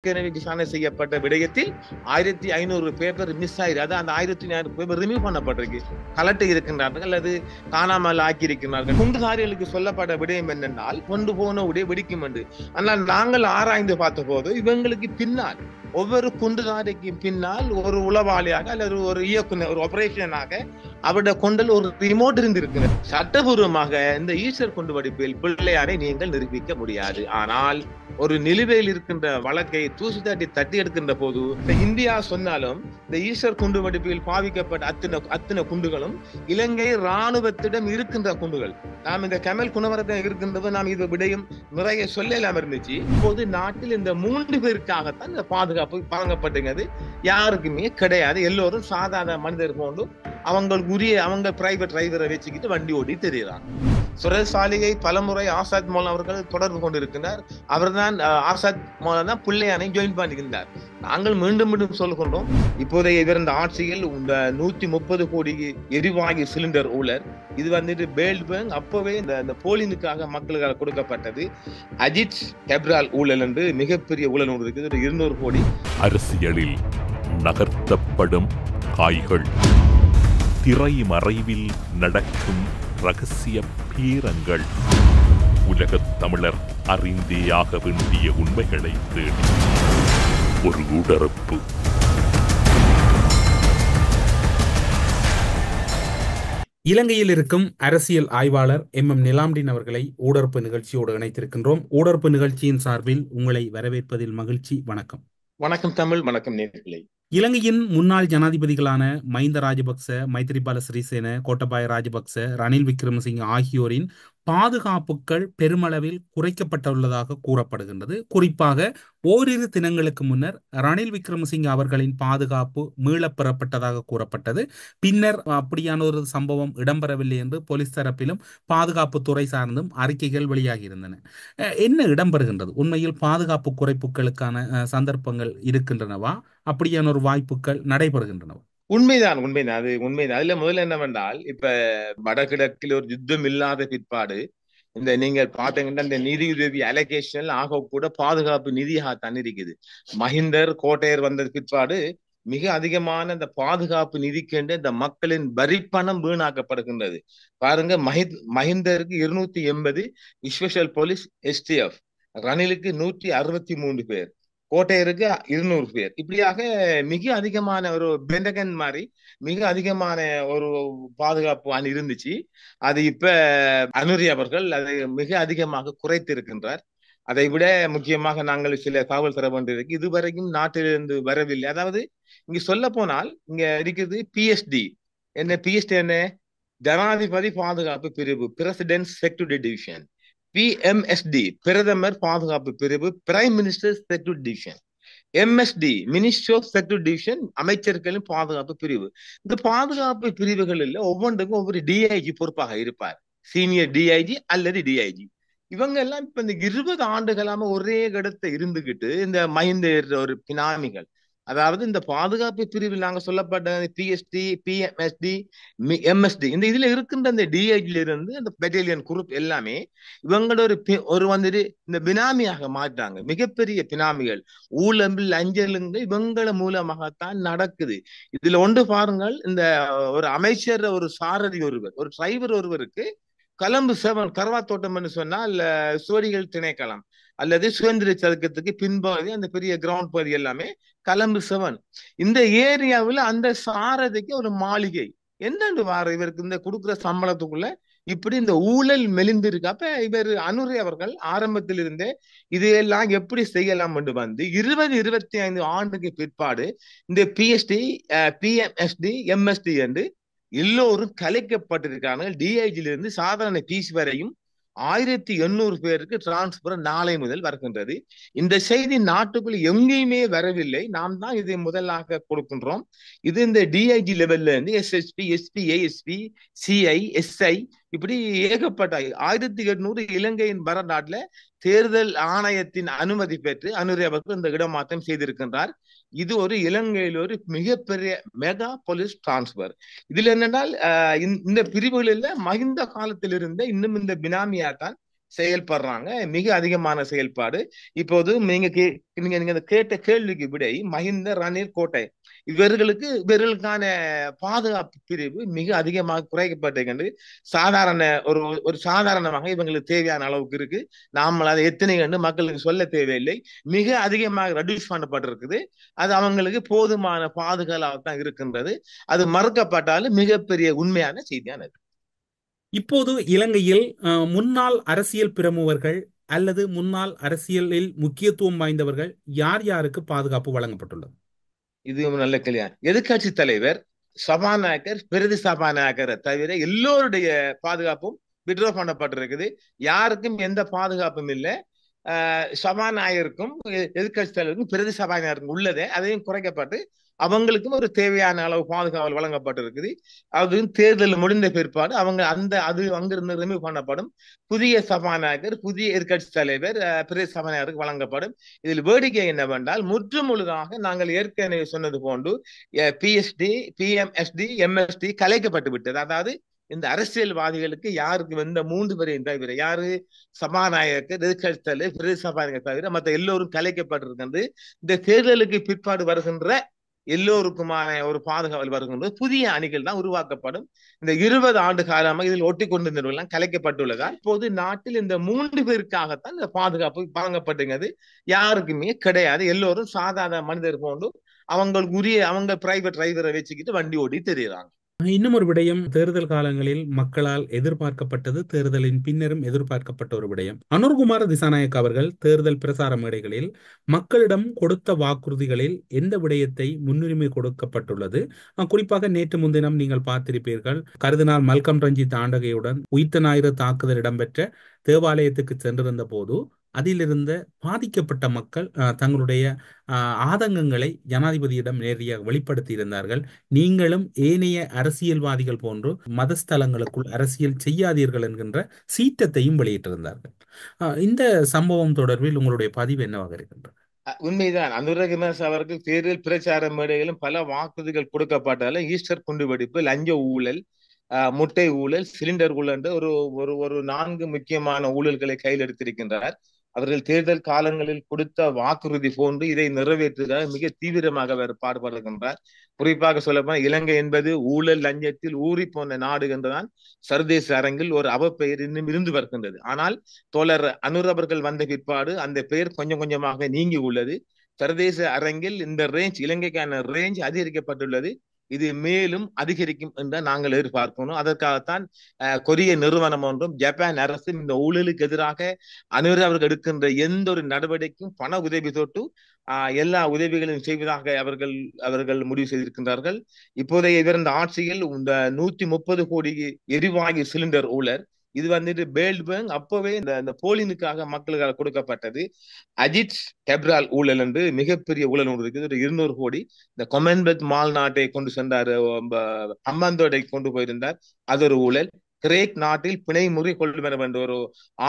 ஏற்கனவே விசாரணை செய்யப்பட்ட விடயத்தில் 1500 பேப்பர் மிஸ் ஆயிரு. அது அந்த 1500 பேப்பர் ரிமூவ் பண்ணப்பட்டிருக்கு. கலட்டி இருக்கின்றார்கள் அல்லது காணாமல் ஆக்கி இருக்கிறார்கள். குண்டுதாரிகளுக்கு சொல்லப்பட்ட விடயம் என்னென்னால் கொண்டு போன உடைய வெடிக்கும் என்று. ஆனால் நாங்கள் ஆராய்ந்து பார்த்த போது இவங்களுக்கு பின்னால் ஒவ்வொரு குண்டுதாரிக்கும் பின்னால் ஒரு உளவாளியாக அல்லது ஒரு இயக்குனர் ஒரு ஆபரேஷனாக அவருடைய கொண்டல் ஒரு ரிமோட் இருந்திருக்கிறது. சட்டபூர்வமாக இந்த ஈஸ்டர் குண்டு வெடிப்பில் பிள்ளையாரை நீங்கள் நிரூபிக்க முடியாது. ஆனால் ஒரு நிலுவையில் இருக்கின்ற வழக்கை தூசி தட்டி எடுக்கின்ற போது இந்தியா சொன்னாலும் இந்த ஈஸ்டர் குண்டு வெடிப்பில் பாவிக்கப்பட்ட அத்தனை குண்டுகளும் இலங்கை இராணுவத்திடம் இருக்கின்ற குண்டுகள். நாம் இந்த கமல் குணவரத்தில் இருக்கின்றது நாம் இது விடையும் நிறைய சொல்லலாம் இருந்துச்சு. இப்போது நாட்டில் இந்த 3 பேருக்காகத்தான் இந்த பாதுகாப்பு வழங்கப்பட்டுங்கிறது யாருக்குமே கிடையாது. எல்லோரும் சாதாரண மனிதர் போன்று அவங்க பிரைவேட் டிரைவரை வச்சுக்கிட்டு வண்டி ஓடி தெரியுறாங்க. சுரசாலியை பலமுறை ஆசாத் மௌலானா அவர்கள் தொடர்பு கொண்டிருக்கிறார். அவர்தான் ஆசாத் மௌலானா பிள்ளையானை ஜாயின் பண்ணியிருந்தார். நாங்கள் மீண்டும் சொல்கின்றோம், இப்போதைய இவரது ஆட்சியில் இந்த 130 கோடி எரிவாயு சிலிண்டர் ஊழல் இது வந்துட்டு வேர்ல்ட் பேங்க் அப்பவே இந்த போலினுக்காக மக்களுக்காக கொடுக்கப்பட்டது. அஜித் கெப்ரால் ஊழல் என்று மிகப்பெரிய ஊழல் ஒன்று இருக்குது, 200 கோடி. அரசியலில் நகர்த்தப்படும் காய்கள், திரைமறைவில் நடக்கும் ரகசிய பேரங்கள், உலகத் தமிழர் அறிந்தேயாக வேண்டிய உண்மைகளை தேடி ஒரு உடறுப்பு. இலங்கையில் இருக்கும் அரசியல் ஆய்வாளர் எம் நிலாம்டின் அவர்களை ஊடறுப்பு நிகழ்ச்சியோடு இணைத்திருக்கின்றோம். ஊடறுப்பு நிகழ்ச்சியின் சார்பில் உங்களை வரவேற்பதில் மகிழ்ச்சி. வணக்கம். வணக்கம் தமிழ், வணக்கம் நேயர்களே. இலங்கையின் முன்னாள் ஜனாதிபதிகளான மஹிந்த ராஜபக்ச, மைத்திரிபால சிறிசேன, கோட்டபாய ராஜபக்ச, ரணில் விக்ரமசிங்க ஆகியோரின் பாதுகாப்புகள் பெருமளவில் குறைக்கப்பட்டுள்ளதாக கூறப்படுகின்றது. குறிப்பாக ஓரிரு தினங்களுக்கு முன்னர் ரணில் விக்ரமசிங்க அவர்களின் பாதுகாப்பு மீளப் பெறப்பட்டதாக கூறப்பட்டது. பின்னர் அப்படியான ஒரு சம்பவம் இடம்பெறவில்லை என்று போலீஸ் தரப்பிலும் பாதுகாப்பு துறை சார்ந்தும் அறிக்கைகள் வெளியாகியிருந்தன. என்ன இடம்பெறுகின்றது? உண்மையில் பாதுகாப்பு குறைப்புகளுக்கான சந்தர்ப்பங்கள் இருக்கின்றனவா? அப்படியான ஒரு வாய்ப்புகள் நடைபெறுகின்றனவா? உண்மைதான். அது உண்மைதான். அதுல முதல்ல என்னவென்றால், இப்ப வடகிழக்கில் ஒரு யுத்தம் இல்லாத பிற்பாடு இந்த நீங்கள் பாத்தீங்கன்னா இந்த நிதியுதவி அலோகேஷன் ஆக கூட பாதுகாப்பு நிதியாகத்தான் இருக்குது. மஹிந்தர் கோட்டையர் வந்த பிற்பாடு மிக அதிகமான இந்த பாதுகாப்பு நிதிக்கென்று இந்த மக்களின் வரிப்பணம் வீணாக்கப்படுகின்றது. பாருங்க, மஹிந்தருக்கு 280 ஸ்பெஷல் போலீஸ் STF, ரணிலுக்கு 163 பேர், கோட்டையருக்கு 200 பேர். இப்படியாக மிக அதிகமான ஒரு பெண்டகன் மாதிரி மிக அதிகமான ஒரு பாதுகாப்பு அணி இருந்துச்சு. அது இப்ப அனுரி அவர்கள் அதை மிக அதிகமாக குறைத்து இருக்கின்றார். அதை விட முக்கியமாக நாங்கள் சில காவல் தர வேண்டியிருக்கு. இதுவரைக்கும் நாட்டிலிருந்து வரவில்லை. அதாவது இங்க சொல்ல போனால் இங்க இருக்குது PSD. என்ன PSD? என்ன? ஜனாதிபதி பாதுகாப்பு பிரிவு, பிரசிடென்ட் செக்யூரிட்டி டிவிஷன். PMSD, பிரதமர் பாதுகாப்பு பிரிவு, prime minister security division. MSD, ministry of security division, அமைச்சர்களின் பாதுகாப்பு பிரிவு. இந்த பாதுகாப்பு பிரிவுகளில் ஒவ்வொன்றுக்கும் ஒவ்வொரு DIG பொறுப்பாக இருப்பார். சீனியர் DIG அல்லது DIG. இவங்க எல்லாம் இப்ப இந்த 20 ஆண்டுகளாம ஒரே இடத்தை இருந்துகிட்டு இந்த மஹிந்த ஒரு பினாமிகள், அதாவது இந்த பாதுகாப்பு பிரிவில் நாங்க சொல்லப்பட்ட PSD, PMSD, MSD, இந்த இதுல இருக்கின்ற இந்த DIGல இருந்து இந்த பெட்டாலியன் குரூப் எல்லாமே இவங்களோட ஒரு வந்துட்டு இந்த பினாமியாக மாட்டாங்க. மிகப்பெரிய பினாமிகள், ஊழல் அஞ்சலுங்க இவங்கள மூலமாகத்தான் நடக்குது. இதுல ஒன்று பாருங்கள், இந்த ஒரு அமைச்சர், ஒரு சாரதி ஒருவர், ஒரு டிரைவர் ஒருவருக்கு கலம்பு 7 கரவா தோட்டம் என்று சொன்னால் சுவடிகள் திணைக்களம் அல்லது சுதந்திர சதுக்கத்துக்கு பின்பகுதி அந்த பெரிய கிரவுண்ட் பகுதி எல்லாமே கலம்பு 7. இந்த ஏரியாவில் அந்த சாரதிக்கு ஒரு மாளிகை என்னண்டு வார இவருக்கு இந்த கொடுக்குற சம்பளத்துக்குள்ள இப்படி இந்த ஊழல் மெலிந்திருக்கு. அப்ப இவர் அனுரை அவர்கள் ஆரம்பத்தில் இருந்தே இதையெல்லாம் எப்படி செய்யலாம் என்று வந்து 20-25 ஆண்டுக்கு பிற்பாடு இந்த PSD, PMSD, MSD என்று எல்லோரும் கலைக்கப்பட்டிருக்காங்க. DIGல இருந்து சாதாரண PC வரையும் 1800 பேருக்கு டிரான்ஸ்பர் நாளை முதல் வருகின்றது. இந்த செய்தி நாட்டுக்குள் எங்கேயுமே வரவில்லை. நாம் தான் இதை முதலாக கொடுக்கின்றோம். இது இந்த DIG லெவல்ல இருந்து SSP, SP, ASP, CI, SI இப்படி ஏகப்பட்ட 1800 இலங்கையின் வரலாற்றுல தேர்தல் ஆணையத்தின் அனுமதி பெற்று அனுரை அவர்கள் இந்த இடமாற்றம் செய்திருக்கின்றார். இது ஒரு இலங்கையில் ஒரு மிகப்பெரிய மெகா போலீஸ் டிரான்ஸ்பர். இதுல என்னென்னால் இந்த பிரிவுகளில் மஹிந்த காலத்தில் இருந்த இன்னும் இந்த பினாமியா தான் செயல்படுறாங்க. மிக அதிகமான செயல்பாடு. இப்போது நீங்க நீங்க கேட்ட கேள்விக்கு விடை மஹிந்த, ரணில், கோட்டை இவர்களுக்கான பாதுகாப்பு பிரிவு மிக அதிகமாக குறைக்கப்பட்டிருக்கின்றது. சாதாரண ஒரு சாதாரணமாக இவங்களுக்கு தேவையான அளவுக்கு இருக்கு. நாம அதை எத்தனை கண்டு மக்களுக்கு சொல்ல தேவையில்லை. மிக அதிகமாக ரெடியூஸ் பண்ணப்பட்டிருக்குது. அது அவங்களுக்கு போதுமான பாதுகாப்பாக தான் இருக்கின்றது. அது மறுக்கப்பட்டாலும் மிகப்பெரிய உண்மையான செய்தியானது. இப்போது இலங்கையில் முன்னாள் அரசியல் பிரமுகர்கள் அல்லது முன்னாள் அரசியலில் முக்கியத்துவம் வாய்ந்தவர்கள் யார் யாருக்கு பாதுகாப்பு வழங்கப்பட்டுள்ளது? இது நல்ல கல்யாணம். எதிர்கட்சி தலைவர், சபாநாயகர், பிரதி சபாநாயகரை தவிர எல்லோருடைய பாதுகாப்பும் விட்ரோ பண்ணப்பட்டிருக்குது. யாருக்கும் எந்த பாதுகாப்பும் இல்லை. சபாநாயகருக்கும் எதிர்கட்சி தலைவருக்கும் பிரதி சபாநாயகருக்கும் உள்ளதே அதையும் குறைக்கப்பட்டு அவங்களுக்கும் ஒரு தேவையான அளவு பாதுகாவல் வழங்கப்பட்டிருக்குது. அது தேர்தல் முடிந்த பிற்பாடு அவங்க அது அங்கிருந்து ரிமூவ் பண்ணப்படும். புதிய சபாநாயகர், புதிய எதிர்கட்சி தலைவர், பிரதி சபாநாயகருக்கு வழங்கப்படும். இதில் வேடிக்கை என்னவென்றால் முற்று முழுதாக நாங்கள் ஏற்கனவே சொன்னது போன்று பிஎஸ்டி, பிஎம்எஸ்டி, எம்எஸ்டி கலைக்கப்பட்டு விட்டது. அதாவது இந்த அரசியல்வாதிகளுக்கு யாருக்கு இந்த 3 பேரையும் தவிர, யாரு சபாநாயகர், எதிர்கட்சி தலைவர், பிரதி சபாநாயகர் தவிர மற்ற எல்லோரும் கலைக்கப்பட்டிருக்கின்றது. இந்த தேர்தலுக்கு பிற்பாடு வருகின்ற எல்லோருக்குமான ஒரு பாதுகாவல் வருகின்றது. புதிய அணிகள் தான் உருவாக்கப்படும். இந்த 20 ஆண்டு காலமாக இதில் ஒட்டி கொண்டிருந்தவர்கள் கலைக்கப்பட்டுள்ளதால் இப்போது நாட்டில் இந்த 3 பேருக்காகத்தான் இந்த பாதுகாப்பு வழங்கப்பட்டுங்கிறது. யாருக்குமே கிடையாது. எல்லோரும் சாதாரண மனிதர் போன்று அவங்க பிரைவேட் டிரைவரை வச்சுக்கிட்டு வண்டி ஓடி தெரியுறாங்க. இன்னும் ஒரு விடயம், தேர்தல் காலங்களில் மக்களால் எதிர்பார்க்கப்பட்டது, தேர்தலின் பின்னரும் எதிர்பார்க்கப்பட்ட ஒரு விடயம். அனுர்குமார திசாநாயக்க அவர்கள் தேர்தல் பிரசார மேடைகளில் மக்களிடம் கொடுத்த வாக்குறுதிகளில் எந்த விடயத்தை முன்னுரிமை கொடுக்கப்பட்டுள்ளது? குறிப்பாக நேற்று முன்தினம் நீங்கள் பார்த்திருப்பீர்கள், கருதினால் மல்கம் ரஞ்சித் ஆண்டகையுடன் உயிர்த்த ஞாயிறு தாக்குதல் இடம்பெற்ற தேவாலயத்துக்கு சென்றிருந்த போது அதிலிருந்த பாதிக்கப்பட்ட மக்கள் தங்களுடைய ஆதங்கங்களை ஜனாதிபதியிடம் நேரடியாக வெளிப்படுத்தி இருந்தார்கள். நீங்களும் ஏனைய அரசியல்வாதிகள் போன்று மதஸ்தலங்களுக்குள் அரசியல் செய்யாதீர்கள் என்கின்ற சீற்றத்தையும் வெளியிட்டிருந்தார்கள். இந்த சம்பவம் தொடர்பில் உங்களுடைய பதிவு என்னவாக இருக்கின்றது? உண்மைதான். அனுரகுமார் அவர்கள் தேர்தல் பிரச்சார மேடைகளும் பல வாக்குறுதிகள் கொடுக்கப்பட்டாலும் ஈஸ்டர் குண்டுவெடிப்பு, லஞ்ச ஊழல், முட்டை ஊழல், சிலிண்டர் ஊழல் ஒரு 4 முக்கியமான ஊழல்களை கையில் எடுத்திருக்கின்றனர். அவர்கள் தேர்தல் காலங்களில் கொடுத்த வாக்குறுதி போன்று இதை நிறைவேற்றுவதாக மிக தீவிரமாக அவர் பாடுபடுகின்றார். குறிப்பாக சொல்லப்போனால் இலங்கை என்பது ஊழல் லஞ்சத்தில் ஊறி போன நாடு என்றுதான் சர்வதேச அரங்கில் ஒரு அவப்பெயர் இன்னும் இருந்து வருகின்றது. ஆனால் தோழர் அனுர் அவர்கள் வந்த பிற்பாடு அந்த பெயர் கொஞ்சம் கொஞ்சமாக நீங்கி உள்ளது. சர்வதேச அரங்கில் இந்த இலங்கைக்கான ரேஞ்ச் அதிகரிக்கப்பட்டுள்ளது. இது மேலும் அதிகரிக்கும் என்று நாங்கள் எதிர்பார்க்கணும். அதற்காகத்தான் கொரிய நிறுவனம் ஒன்றும் ஜப்பான் அரசும் இந்த ஊழலுக்கு எதிராக அனுர் அவர்கள் எடுக்கின்ற எந்த ஒரு நடவடிக்கையும் பண உதவி தொட்டு எல்லா உதவிகளையும் செய்வதாக அவர்கள் முடிவு செய்திருக்கின்றார்கள். இப்போதைய இந்த ஆட்சியில் இந்த 130 கோடி எரிவாயு சிலிண்டர் ஊழல் இது வந்துட்டு வேர்ல்ட் பேங்க் அப்பவே இந்த போலினுக்காக மக்களுக்காக கொடுக்கப்பட்டது. அஜித் கெப்ரால் ஊழல் என்று மிகப்பெரிய ஊழல் ஒன்று இருக்குது. ஒரு 200 கோடி. இந்த காமன்வெல்த் மால் நாட்டை கொண்டு சென்றார், அம்பாந்தோடை கொண்டு போயிருந்தார், அது ஒரு ஊழல். கிரேக் நாட்டில் பிணை முறை கொள்ளுமென என்ற ஒரு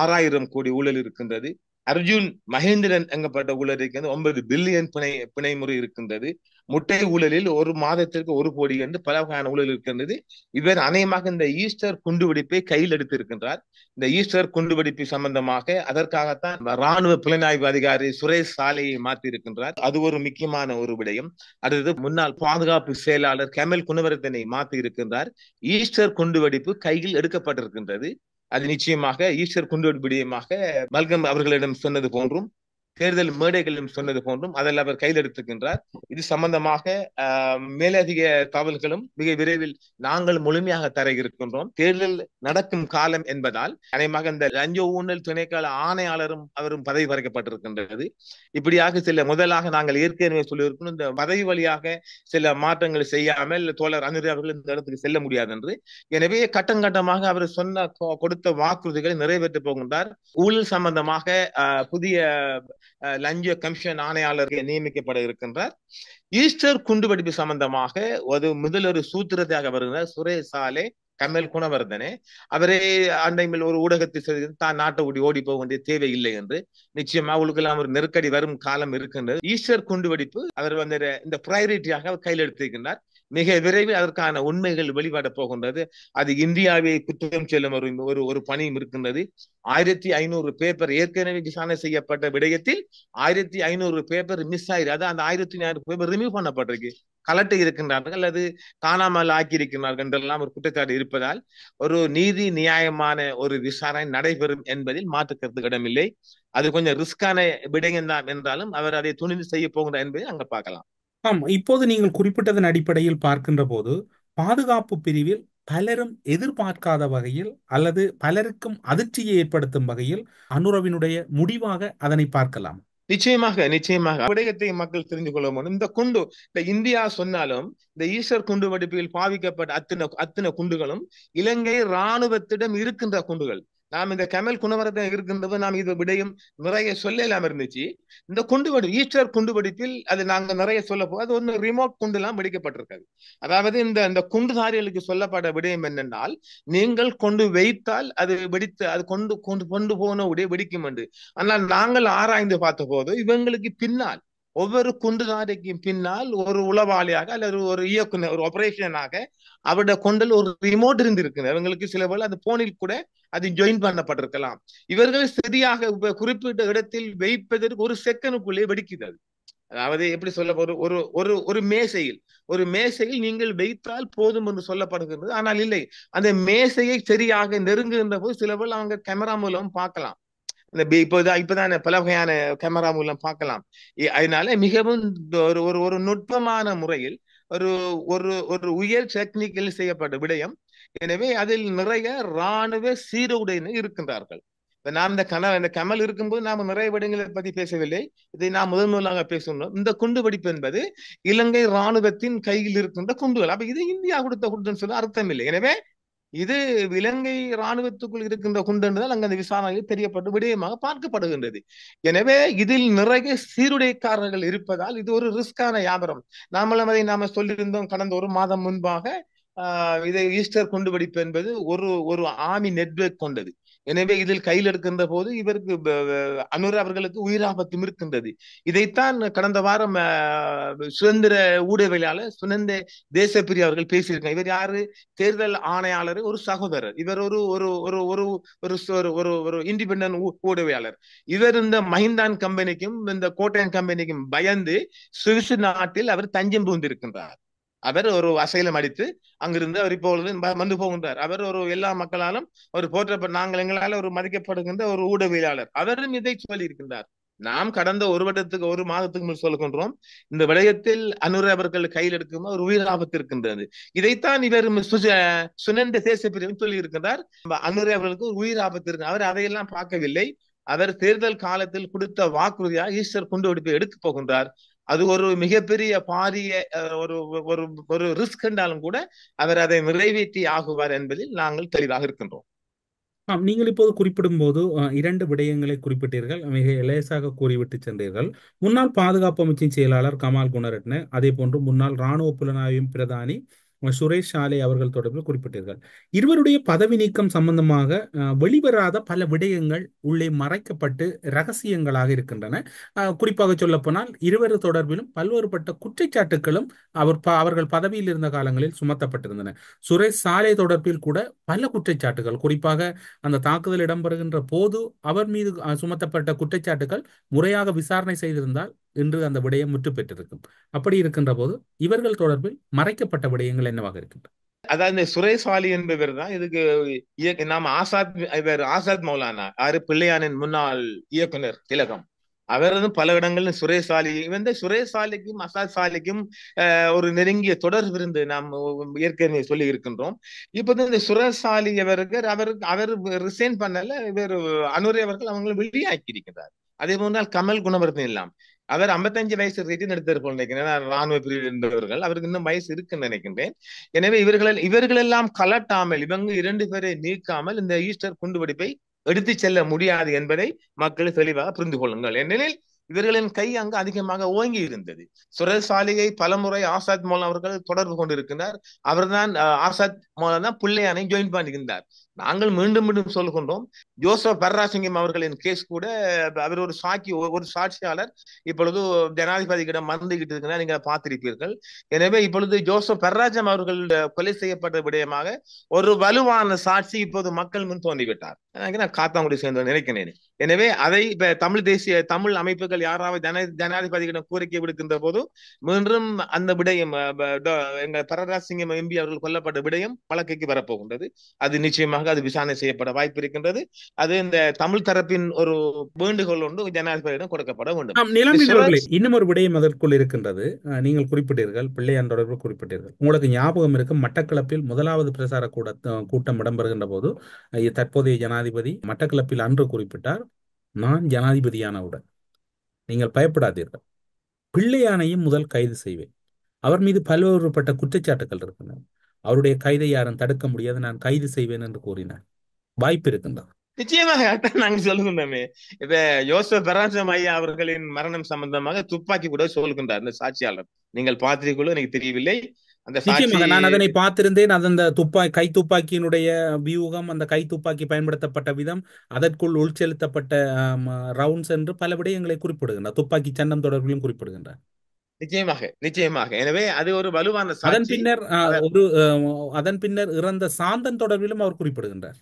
6000 கோடி ஊழல் இருக்கின்றது. அர்ஜுன் மகேந்திரன் எங்கப்பட்ட ஊழல் இருக்கிறது. 9 பில்லியன் பிணை முறை இருக்கின்றது. முட்டை ஊழலில் ஒரு மாதத்திற்கு 1 கோடி என்று பல வகையான ஊழல் இருக்கின்றது. இவர் அநேகமாக இந்த ஈஸ்டர் குண்டுவெடிப்பை கையில் எடுத்திருக்கின்றார். இந்த ஈஸ்டர் குண்டுவெடிப்பு சம்பந்தமாக அதற்காகத்தான் ராணுவ புலனாய்வு அதிகாரி சுரேஷ் சாலையை மாற்றி இருக்கின்றார். அது ஒரு முக்கியமான ஒரு விடயம். அடுத்தது முன்னாள் பாதுகாப்பு செயலாளர் கமல் குணவர்தனை மாற்றி இருக்கின்றார். ஈஸ்டர் குண்டுவெடிப்பு கையில் எடுக்கப்பட்டிருக்கின்றது. அது நிச்சயமாக ஈஸ்டர் குண்டுவெடிப்பு விடயமாக மல்கம் அவர்களிடம் சொன்னது போன்றும் தேர்தல் மேடைகளிலும் சொன்னது போன்றும் அதில் அவர் கையில் எடுத்திருக்கின்றார். இது சம்பந்தமாக மேலதிக தகவல்களும் மிக விரைவில் நாங்கள் முழுமையாக தர இருக்கின்றோம். தேர்தல் நடக்கும் காலம் என்பதால் அநேகமாக இந்த லஞ்ச ஊழல் துணைக்கால ஆணையாளரும் அவரும் பதவி பறிக்கப்பட்டிருக்கின்றது. இப்படியாக முதலாக நாங்கள் ஏற்கனவே சொல்லியிருக்கணும், இந்த பதவி வழியாக சில மாற்றங்கள் செய்யாமல் தோழர் அனுர் அவர்கள் இந்த இடத்துக்கு செல்ல முடியாது என்று. எனவே கட்டம் கட்டமாக அவர் கொடுத்த வாக்குறுதிகளை நிறைவேற்ற போகின்றார். ஊழல் சம்பந்தமாக புதிய லஞ்ச கமிஷன் ஆணையாளர் நியமிக்கப்பட இருக்கின்றார். ஈஸ்டர் குண்டுவெடிப்பு சம்பந்தமாக முதல் ஒரு சூத்திரத்தையாக வருகிறார் சுரேஷ் சாலே கமல் குணவர்தனே அவரே அண்டையில் ஒரு ஊடகத்தை தான் நாட்டை ஓடி போக வேண்டிய தேவை இல்லை என்று. நிச்சயமா அவங்களுக்கு எல்லாம் ஒரு நெருக்கடி வரும் காலம் இருக்கின்றது. ஈஸ்டர் குண்டுவெடிப்பு அவர் வந்து இந்த பிரையாரிட்டியாக அவர் கையில் எடுத்திருக்கின்றார். மிக விரைவில் அதற்கான உண்மைகள் வெளிப்பட போகின்றது. அது இந்தியாவை குற்றம் செல்லும் ஒரு பணியும் இருக்கின்றது. 1500 பேப்பர் ஏற்கனவே விசாரணை செய்யப்பட்ட விடயத்தில் 1500 பேப்பர் மிஸ் ஆயிரு. அது அந்த 1500 பேப்பர் ரிமூவ் பண்ணப்பட்டிருக்கு, கலட்டி இருக்கின்றார்கள் அல்லது காணாமல் ஆக்கியிருக்கிறார்கள் என்றெல்லாம் ஒரு குற்றச்சாட்டு இருப்பதால் ஒரு நீதி நியாயமான ஒரு விசாரணை நடைபெறும் என்பதில் மாற்றுக்கருத்து இடமில்லை. அது கொஞ்சம் ரிஸ்கான விடயம் தான் என்றாலும் அவர் அதை துணிந்து செய்ய போகிறார் என்பதை அங்க பார்க்கலாம். இப்போது நீங்கள் குறிப்பிட்டதன் அடிப்படையில் பார்க்கின்ற போது பாதுகாப்பு பிரிவில் பலரும் எதிர்பார்க்காத வகையில் அல்லது பலருக்கும் அதிர்ச்சியை ஏற்படுத்தும் வகையில் அனுரவினுடைய முடிவாக அதனை பார்க்கலாம். நிச்சயமாக விடயத்தை மக்கள் தெரிந்து கொள்ள முடியும். இந்த இந்தியா சொன்னாலும் இந்த ஈஸ்டர் குண்டு வெடிப்பில் பாவிக்கப்பட்ட அத்தனை குண்டுகளும் இலங்கை இராணுவத்திடம் இருக்கின்ற குண்டுகள். நாம் இந்த கமல் குணவரத்தை இருக்கின்றது நாம் இது விடயம் நிறைய சொல்லலாம் இருந்துச்சு. இந்த ஈஸ்டர் குண்டு வெடிப்பில் அது நாங்க நிறைய சொல்ல போது அது ஒன்று ரிமோட் குண்டு எல்லாம் வெடிக்கப்பட்டிருக்காது. அதாவது இந்த குண்டுதாரிகளுக்கு சொல்லப்பட்ட விடயம் என்னென்னால், நீங்கள் கொண்டு வைத்தால் அது வெடித்து அது கொண்டு போன உடைய வெடிக்கும் என்று. ஆனால் நாங்கள் ஆராய்ந்து பார்த்த போது இவங்களுக்கு பின்னால் ஒவ்வொரு குண்டுதாரிக்கும் பின்னால் ஒரு உளவாளியாக அல்லது ஒரு இயக்குனர் ஒரு ஆபரேஷனாக அவருடைய கொண்டல் ஒரு ரிமோட் இருந்திருக்கு. இவங்களுக்கு சில வேளை அந்த போனில் கூட அது ஜாயின் பண்ணப்பட்டிருக்கலாம். இவர்கள் சரியாக குறிப்பிட்ட இடத்தில் வைப்பதற்கு ஒரு செகண்டுக்குள்ளே வெடிக்கிறது. அதாவது எப்படி சொல்ல ஒரு மேசையில் நீங்கள் வைத்தால் போதும் என்று சொல்லப்படுகிறது. ஆனால் இல்லை, அந்த மேசையை சரியாக நெருங்குகின்ற போது சில வேளை அவங்க கேமரா மூலம் பார்க்கலாம். இப்பதான் பல வகையான கேமரா மூலம் பார்க்கலாம். அதனால மிகவும் ஒரு நுட்பமான முறையில் ஒரு உயர் டெக்னிக்கல் செய்யப்பட்ட விடயம். எனவே அதில் நிறைய இராணுவ சீருடையினர் இருக்கின்றார்கள். நாம் இந்த கமல் இருக்கும்போது நாம் நிறைய விடயங்களை பத்தி பேசவில்லை. இதை நாம் முதலாக பேசணும். இந்த குண்டு வெடிப்பு என்பது இலங்கை இராணுவத்தின் கையில் இருக்கின்ற குண்டுகள். அப்ப இது இந்தியா கொடுத்த குண்டுன்னு சொல்ல அர்த்தம் இல்லை. எனவே இது இலங்கை இராணுவத்துக்குள் இருக்கின்ற குண்டு என்றால் அங்கு அந்த விசாரணையில் தெரியப்பட்டு விடயமாக பார்க்கப்படுகின்றது. எனவே இதில் நிறைய சீருடைக்காரர்கள் இருப்பதால் இது ஒரு ரிஸ்கான வியாபாரம். நாம சொல்லியிருந்தோம் கடந்த ஒரு மாதம் முன்பாக. இதை ஈஸ்டர் குண்டு வெடிப்பு என்பது ஒரு ஆர்மி நெட்வொர்க் கொண்டது. எனவே இதில் கையில் எடுக்கின்ற போது இவருக்கு அனுர அவர்களுக்கு உயிராபத்தும் இருக்கின்றது. இதைத்தான் கடந்த வாரம் சுதந்திர ஊடகவியலாளர் சுனந்த தேசப்பிரிய அவர்கள் பேசியிருக்காங்க. இவர் யாரு? தேர்தல் ஆணையாளர் ஒரு சகோதரர். இவர் ஒரு இண்டிபெண்டன்ட் ஊடகவியலாளர். இவர் இந்த மஹிந்தான் கம்பெனிக்கும் இந்த கோட்டையன் கம்பெனிக்கும் பயந்து சுவிஸ் நாட்டில் அவர் தஞ்சம் புகுந்திருக்கின்றார். அவர் ஒரு அசைலம் அடித்து அங்கிருந்து அவர் இப்பொழுது வந்து போகின்றார். அவர் ஒரு எல்லா மக்களாலும் ஒரு நாங்கள் எங்களால் ஒரு மதிக்கப்படுகின்ற ஒரு ஊடகவியலாளர். அவரும் இதை சொல்லி இருக்கின்றார். நாம் கடந்த ஒரு மாதத்துக்கு முன் சொல்கின்றோம், இந்த விடயத்தில் அனுர அவர்கள் கையில் எடுக்கும் ஒரு உயிர் ஆபத்து இருக்கின்றது. இதைத்தான் இவர் சுனந்த தேசப்பிரிவும் சொல்லி இருக்கின்றார். அனுர அவர்களுக்கு ஒரு உயிர் ஆபத்து இருக்கு. அவர் அதையெல்லாம் பார்க்கவில்லை. அவர் தேர்தல் காலத்தில் கொடுத்த வாக்குறுதியாக ஈஸ்டர் குண்டு வெடிப்பை எடுக்க போகின்றார். அது ஒரு மிகப்பெரிய பாரிய ஒரு ரிஸ்க் என்றாலும் கூட அவர் அதை நிறைவேற்றி ஆகுவார் என்பதில் நாங்கள் தெளிவாக இருக்கின்றோம். நீங்கள் இப்போது குறிப்பிடும் போது 2 விடயங்களை குறிப்பிட்டீர்கள், மிக லேசாக கூறிவிட்டு சென்றீர்கள். முன்னாள் பாதுகாப்பு அமைச்சின் செயலாளர் கமால் குணரட்ன, அதே போன்று முன்னாள் இராணுவ புலனாய்வு பிரதானி சுரேஷ் சாலே அவர்கள் தொடர்பில் குறிப்பிட்டீர்கள். இருவருடைய பதவி நீக்கம் சம்பந்தமாக வெளிவராத பல விடயங்கள் உள்ளே மறைக்கப்பட்டு ரகசியங்களாக இருக்கின்றன. குறிப்பாக சொல்லப்போனால் இருவர் தொடர்பிலும் பல்வேறுபட்ட குற்றச்சாட்டுகளும் அவர்கள் பதவியில் இருந்த காலங்களில் சுமத்தப்பட்டிருந்தன. சுரேஷ் சாலே தொடர்பில் கூட பல குற்றச்சாட்டுகள், குறிப்பாக அந்த தாக்குதல் இடம்பெறுகின்ற போது அவர் மீது சுமத்தப்பட்ட குற்றச்சாட்டுகள் முறையாக விசாரணை செய்திருந்தால் இன்று அந்த விடயம் முற்று பெற்றிருக்கும். அப்படி இருக்கின்ற போது இவர்கள் தொடர்பில் மறைக்கப்பட்ட விடயங்கள் என்னவாக இருக்கின்றன? அதாவது இந்த சுரேஷ் வாலி என்பவர் தான் இதுக்கு நாம் ஆசாத் மௌலானா பிள்ளையானின் முன்னாள் இயக்குனர் திலகம். அவர் பல இடங்கள்ல சுரேஷ் சாலி சுரேஷ் சாலிக்கும் அசாத் சாலிக்கும் ஒரு நெருங்கிய தொடர்பு இருந்து நாம் ஏற்கனவே சொல்லி இருக்கின்றோம். இப்ப இந்த சுரேஷ் சாலி அவர் ரிசைன் பண்ணல, இவர் அனுரை அவர்கள் அவங்களை வெளியாக்கி இருக்கிறார். அதே போன்றால் கமல் குணவர்தன் எல்லாம் அவர் 55 வயசு ரிட்டைன் எடுத்திருப்போம் நினைக்கிறேன். ராணுவ பிரிவில் இருந்தவர்கள், அவருக்கு இன்னும் வயசு இருக்குன்னு நினைக்கின்றேன். எனவே இவர்கள் எல்லாம் கலட்டாமல், இவங்க 2 பேரை நீக்காமல் இந்த ஈஸ்டர் குண்டு வெடிப்பை எடுத்து செல்ல முடியாது என்பதை மக்கள் தெளிவாக புரிந்து கொள்ளுங்கள். ஏனெனில் இவர்களின் கை அங்கு அதிகமாக ஓங்கி இருந்தது. சுரசாலியை பலமுறை ஆசாத் மௌலானா அவர்கள் தொடர்பு கொண்டிருக்கிறார். அவர்தான் ஆசாத் மௌலானா தான் பிள்ளையானை ஜாயின் பண்ணியிருந்தார். நாங்கள் மீண்டும் மீண்டும் சொல்கின்றோம், ஜோசப் பர்ராசிங்கம் அவர்களின் கேஸ் கூட அவர் ஒரு சாட்சியாளர் இப்பொழுது ஜனாதிபதியிடம் மறந்துகிட்டு இருக்கிறார், நீங்கள் பார்த்திருப்பீர்கள். எனவே இப்பொழுது ஜோசப் பர்ராஜம் அவர்கள் கொலை செய்யப்பட்ட விடயமாக ஒரு வலுவான சாட்சி இப்போது மக்கள் முன் தோன்றிவிட்டார். நான் காத்தாங்குடி சேர்ந்து நினைக்கிறேன். எனவே அதை இப்ப தமிழ் அமைப்புகள் யாராவது ஜனாதிபதியிடம் கோரிக்கை விடுக்கின்ற போது மீண்டும் அந்த விடயம் எங்க பரராசிங்கம் எம்பி அவர்கள் கொல்லப்பட்ட விடயம் வழக்கைக்கு வரப்போகின்றது. அது நிச்சயமாக அது விசாரணை செய்யப்பட வாய்ப்பு இருக்கின்றது. அது இந்த தமிழ் தரப்பின் ஒரு வேண்டுகோள் ஒன்று ஜனாதிபதியிடம் கொடுக்கப்பட வேண்டும். நிலம்பினர்களே, இன்னும் ஒரு விடயம் அதற்குள் இருக்கின்றது. நீங்கள் குறிப்பிட்டீர்கள், பிள்ளையான் தொடர்பு குறிப்பிட்டீர்கள். உங்களுக்கு ஞாபகம் இருக்கும், மட்டக்களப்பில் முதலாவது பிரசார கூட்டம் இடம்பெறுகின்ற போது தற்போதைய ஜனாதிபதி மட்டக்களப்பில் அன்று குறிப்பிட்டார், நான் ஜனாதிபதியானவுடன் நீங்கள் பயப்படாதீர்கள், பிள்ளையானையும் முதல் கைது செய்வேன். அவர் மீது பல்வேறுபட்ட குற்றச்சாட்டுகள் இருக்கின்றன. அவருடைய கைதை யாரும் தடுக்க முடியாது, நான் கைது செய்வேன் என்று கூறினார். வாய்ப்பு இருக்கின்றது. நிச்சயமாக நாங்கள் சொல்லுகின்றோமே. இப்ப யோசப் பராசம் ஐயா அவர்களின் மரணம் சம்பந்தமாக துப்பாக்கி கூட சொல்கின்றார் இந்த சாட்சியாளர். நீங்கள் பார்த்தீர்களோ எனக்கு தெரியவில்லை. அந்த நிச்சயமாக நான் அதனை பார்த்திருந்தேன். அந்த கை துப்பாக்கியினுடைய வியூகம், அந்த கை துப்பாக்கி பயன்படுத்தப்பட்ட விதம், அதற்குள் உள்செலுத்தப்பட்ட ரவுண்ட்ஸ் என்று பல விடயங்களை குறிப்பிடுகின்றார். துப்பாக்கி சன்னம் தொடர்பிலும் குறிப்பிடுகின்றார். நிச்சயமாக. எனவே அது ஒரு வலுவான சாட்சி. அதன் பின்னர் இறந்த சாந்தன் தொடர்பிலும் அவர் குறிப்பிடுகின்றார்.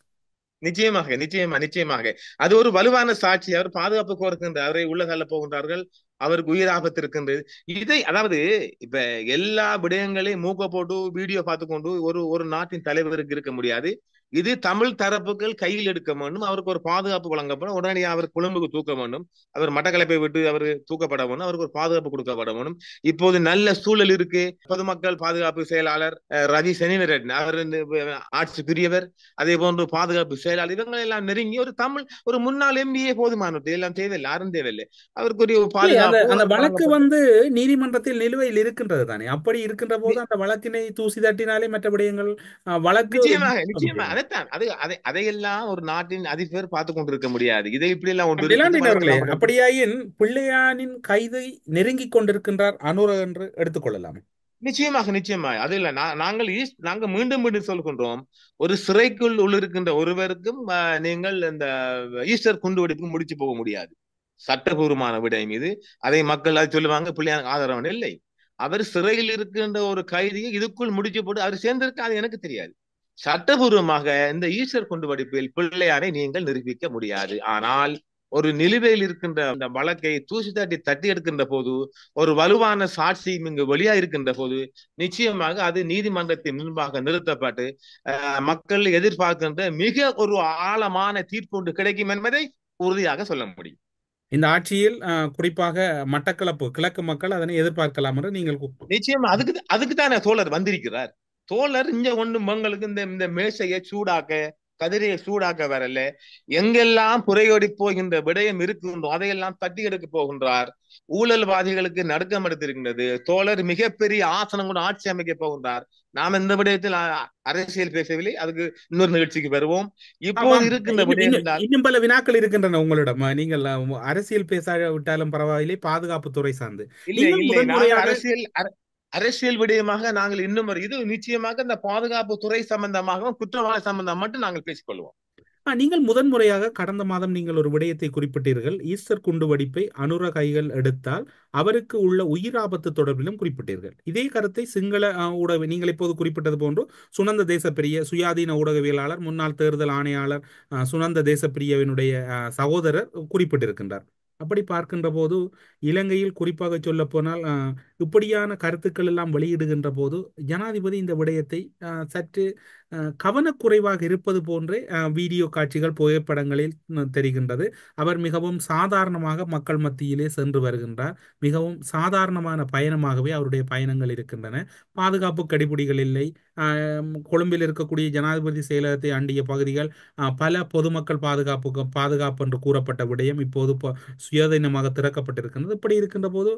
நிச்சயமாக அது ஒரு வலுவான சாட்சி. அவர் பாதுகாப்பு கோருகின்ற, அவரை உள்ள தள்ள போகின்றார்கள், அவருக்கு உயிர் ஆபத்து இருக்கின்றது. இதை அதாவது இப்ப எல்லா விடயங்களையும் மூக்க போட்டு வீடியோ பார்த்து கொண்டு ஒரு நாட்டின் தலைவருக்கு இருக்க முடியாது. இது தமிழ் தரப்புகள் கையில் எடுக்க வேண்டும். அவருக்கு ஒரு பாதுகாப்பு வழங்கப்படும். உடனடியாக அவர் கொழும்புக்கு தூக்க வேண்டும். அவர் மட்டக்களப்பை விட்டு அவர் தூக்கப்பட வேண்டும். அவருக்கு ஒரு பாதுகாப்பு கொடுக்கப்பட வேண்டும். இப்போது நல்ல சூழல் இருக்கு. பொதுமக்கள் பாதுகாப்பு செயலாளர் ரவி செனிவரன் அவர் ஆட்சி பிரியவர், அதே போன்று பாதுகாப்பு செயலாளர், இவங்க எல்லாம் நெருங்கி ஒரு முன்னாள் எம்பிஏ போதுமானது, எல்லாம் தேவையில்லை, யாரும் தேவையில்லை. அவருக்கு ஒரு பாதுகாப்பு. அந்த வழக்கு நீதிமன்றத்தில் நிலுவையில் இருக்கின்றது தானே. அப்படி இருக்கின்ற போது அந்த வழக்கினை தூசி தட்டினாலே மற்ற விடயங்கள் வழக்கு நிச்சயமாக அதையெல்லாம் ஒரு நாட்டின் அதிபர் பார்த்து கொண்டிருக்க முடியாது. இதை இப்படி எல்லாம் அப்படியாயின் பிள்ளையானின் கைதை நெருங்கி கொண்டிருக்கின்றார் அனுர என்று எடுத்துக்கொள்ளலாம். நிச்சயமாக அது இல்ல. நாங்க மீண்டும் சொல்கின்றோம், ஒரு சிறைக்குள் உள்ளிருக்கின்ற ஒருவருக்கும் நீங்கள் இந்த ஈஸ்டர் குண்டுவெடிப்பு முடிச்சு போக முடியாது. சட்டபூர்வமான விடயம் இது. அதை மக்கள் அது சொல்லுவாங்க, பிள்ளையானுக்கு ஆதரவு இல்லை. அவர் சிறையில் இருக்கின்ற ஒரு கைதியை இதுக்குள் முடிச்சு போட்டு அவர் சேர்ந்திருக்க, அது எனக்கு தெரியாது. சட்டபூர்வமாக இந்த ஈஸ்டர் குண்டுவெடிப்பில் பிள்ளையாரை நீங்கள் நிரூபிக்க முடியாது. ஆனால் ஒரு நிலுவையில் இருக்கின்ற அந்த வழக்கை தூசி தட்டி எடுக்கின்ற போது, ஒரு வலுவான சாட்சி இங்கு வெளியா இருக்கின்ற போது, நிச்சயமாக அது நீதிமன்றத்தின் முன்பாக நிறுத்தப்பட்டு மக்கள் எதிர்பார்க்கின்ற மிக ஒரு ஆழமான தீர்ப்பு கிடைக்கும் என்பதை உறுதியாக சொல்ல முடியும். இந்த ஆட்சியில் குறிப்பாக மட்டக்களப்பு கிழக்கு மக்கள் அதனை எதிர்பார்க்கலாம் என்று நீங்கள் நிச்சயமா அதுக்கு தானே தோழர் வந்திருக்கிறார். தோழர் இங்க ஒண்ணு மங்களுக்கு இந்த மேசையை சூடாக்க, கதிரையை சூடாக்க வரல. எங்கெல்லாம் புறையோடி போகின்ற விடயம் இருக்கின்றோ அதையெல்லாம் தட்டி எடுக்க போகின்றார். ஊழல்வாதிகளுக்கு நடுக்கம் எடுத்திருக்கின்றது. தோழர் மிகப்பெரிய ஆசனம் கூட ஆட்சி அமைக்க போகின்றார். நாம் இந்த விடயத்தில் அரசியல் பேசவில்லை, அதுக்கு இன்னொரு நிகழ்ச்சிக்கு வருவோம். இப்போது இருக்கின்ற விடயம் இன்னும் பல வினாக்கள் இருக்கின்றன உங்களிடம். நீங்கள் அரசியல் பேச விட்டாலும் பரவாயில்லை, பாதுகாப்பு துறை சார்ந்து அரசியல் விடயமாக நாங்கள் இன்னும் இது நிச்சயமாக இந்த பாதுகாப்பு துறை சம்பந்தமாக குற்றவாளி சம்பந்தம் மட்டும் நாங்கள் பேசிக்கொள்வோம். நீங்கள் முதன்முறையாக கடந்த மாதம் நீங்கள் ஒரு விடயத்தை குறிப்பிட்டீர்கள். ஈஸ்டர் குண்டு வெடிப்பை அனுர கைகள் எடுத்தால் அவருக்கு உள்ள உயிர் ஆபத்து தொடர்பிலும் குறிப்பிட்டீர்கள். இதே கருத்தை சிங்கள ஊடக நீங்கள் இப்போது குறிப்பிட்டது போன்று சுனந்த தேசப்பிரிய சுயாதீன ஊடகவியலாளர் முன்னாள் தேர்தல் ஆணையாளர் சுனந்த தேசப்பிரியவினுடைய சகோதரர் குறிப்பிட்டிருக்கின்றார். அப்படி பார்க்கின்ற போது இலங்கையில் குறிப்பாக சொல்ல போனால் இப்படியான கருத்துக்கள் எல்லாம் வெளியிடுகின்ற போது ஜனாதிபதி இந்த விடயத்தை சற்று கவனக்குறைவாக இருப்பது போன்றே வீடியோ காட்சிகள் புகைப்படங்களில் தெரிகின்றது. அவர் மிகவும் சாதாரணமாக மக்கள் மத்தியிலே சென்று வருகின்றார். மிகவும் சாதாரணமான பயணமாகவே அவருடைய பயணங்கள் இருக்கின்றன. பாதுகாப்பு கடிபிடிகள் இல்லை. கொழும்பில் இருக்கக்கூடிய ஜனாதிபதி செயலகத்தை அண்டிய பகுதிகள் பல பொதுமக்கள் பாதுகாப்பு என்று கூறப்பட்ட விடயம் இப்போது சுயாதீனமாக திறக்கப்பட்டிருக்கின்றது. இப்படி இருக்கின்ற போது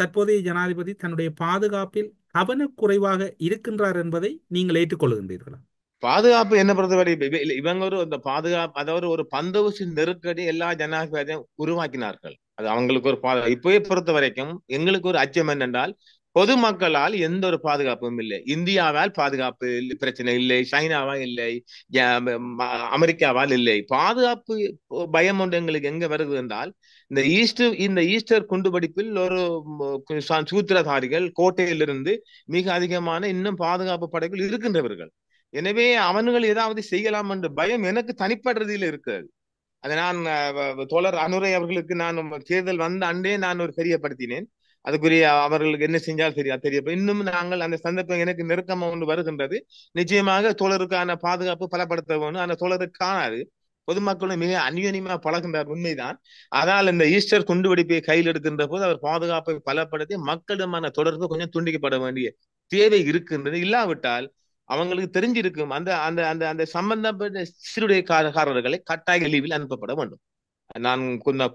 தற்போதைய ஜனாதிபதி தன்னுடைய பாதுகாப்பில் கவனக்குறைவாக இருக்கின்றார் என்பதை நீங்கள் ஏற்றுக்கொள்கின்றீர்களா? பாதுகாப்பு என்ன பொறுத்தவரை இவங்க அந்த பாதுகாப்பு, அதாவது ஒரு பந்தோபஸ்து நெருக்கடி எல்லா ஜனாதிபதியும் உருவாக்கினார்கள். அது அவங்களுக்கு ஒரு இப்பவே பொறுத்த வரைக்கும் எங்களுக்கு ஒரு அச்சம் என்னென்றால் பொதுமக்களால் எந்த ஒரு பாதுகாப்பும் இல்லை. இந்தியாவால் பாதுகாப்பு பிரச்சனை இல்லை, சைனாவா இல்லை, அமெரிக்காவால் இல்லை. பாதுகாப்பு பயம் ஒன்று எங்களுக்கு எங்க வருது என்றால் இந்த ஈஸ்டர் குண்டுவெடிப்பில் ஒரு சூத்திரதாரிகள் கோட்டையிலிருந்து மிக அதிகமான இன்னும் பாதுகாப்பு படைகள் இருக்கின்றவர்கள். எனவே அவன்கள் ஏதாவது செய்யலாம் என்ற பயம் எனக்கு தனிப்பட்ட ரீதியில் இருக்கிறது. அதை நான் தோழர் அனுரை அவர்களுக்கு நான் தேர்தல் வந்த அன்றே நான் ஒரு தெரியப்படுத்தினேன். அதுக்குரிய அவர்களுக்கு என்ன செஞ்சால் தெரிய இன்னும் நாங்கள் அந்த சந்தர்ப்பம் எனக்கு நெருக்கமாக ஒன்று வருகின்றது. நிச்சயமாக தோழருக்கான பாதுகாப்பு பலப்படுத்த வேணும். அந்த தோழருக்கு காணாது பொதுமக்களும் மிக அந்யோன்யமா பழகின்றார், உண்மைதான். ஆனால் இந்த ஈஸ்டர் குண்டுவெடிப்பை கையில் எடுக்கின்ற போது அவர் பாதுகாப்பை பலப்படுத்தி மக்களிடமான தொடர்பு கொஞ்சம் துண்டிக்கப்பட வேண்டிய தேவை இருக்கின்றது. இல்லாவிட்டால் அவங்களுக்கு தெரிஞ்சிருக்கும் அந்த அந்த அந்த அந்த சம்பந்தப்பட்ட சீருடைக்காரர்களை கட்டாய லீவில் அனுப்பப்பட வேண்டும். நான்